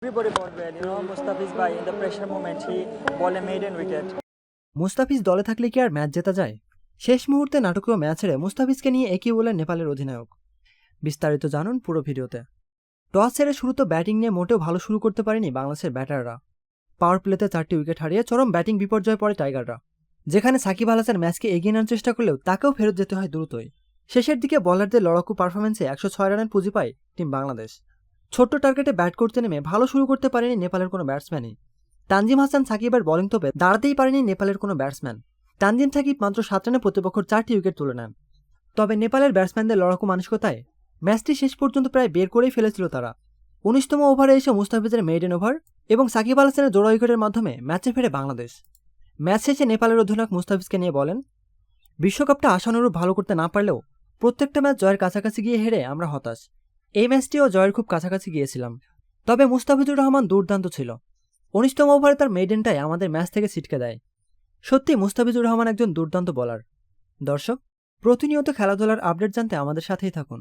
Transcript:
Everybody bowled well. Mustafiz bhai in the pressure moment he bowled a maiden wicket. Mustafiz দলে থাকলে কি আর match জেতা যায়? শেষ মুহূর্তে নাটকীয় ম্যাচ হেরে মুস্তাফিজকে নিয়ে একই বলেন নেপালের অধিনায়ক। বিস্তারিত জানুন পুরো ভিডিওতে। টস হেরে শুরুতে ব্যাটিং নিয়ে মোটেও ভালো শুরু করতে পারেনি বাংলাদেশের ব্যাটাররা। পাওয়ার প্লেতে 4টি উইকেট হারিয়ে চরম ব্যাটিং বিপর্যয়ে পড়ে টাইগাররা। যেখানে সাকিব আল হাসান ম্যাচকে এগিয়ে নেওয়ার চেষ্টা করলেও তাকেও ফেরত যেতে হয় দ্রুতই। শেষের দিকে বলারদের লড়াকু পারফরমেন্সে 106 রানের পুঁজি পায় টিম বাংলাদেশ। ছোট্ট টার্গেটে ব্যাট করতে নেমে ভালো শুরু করতে পারেনি নেপালের কোনো ব্যাটসম্যানই। তানজিম হাসান সাকিবের বোলিং তোপে দাঁড়াতেই পারেনি নেপালের কোনো ব্যাটসম্যান। তানজিম সাকিব মাত্র 7 রানে প্রতিপক্ষর 4টি উইকেট তুলে নেন। তবে নেপালের ব্যাটসম্যানদের লড়াকু মানসিকতায় ম্যাচটি শেষ পর্যন্ত প্রায় বের করেই ফেলেছিল তারা। 19তম ওভারে এসে মুস্তাফিজের মেইডেন ওভার এবং সাকিব আল হাসানের জোড়া উইকেটের মাধ্যমে ম্যাচে ফেরে বাংলাদেশ। ম্যাচ শেষে নেপালের অধিনায়ক মুস্তাফিজকে নিয়ে বলেন, বিশ্বকাপটা আশানুরূপ ভালো করতে না পারলেও প্রত্যেকটা ম্যাচ জয়ের কাছাকাছি গিয়ে হেরে আমরা হতাশ। এই ম্যাচটিও জয়ের খুব কাছাকাছি গিয়েছিলাম। তবে মুস্তাফিজুর রহমান দুর্দান্ত ছিল। 19তম ওভারে তার মেইডেনটাই আমাদের ম্যাচ থেকে ছিটকে দেয়। সত্যি মুস্তাফিজুর রহমান একজন দুর্দান্ত বোলার। দর্শক, প্রতিনিয়ত খেলাধুলার আপডেট জানতে আমাদের সাথেই থাকুন।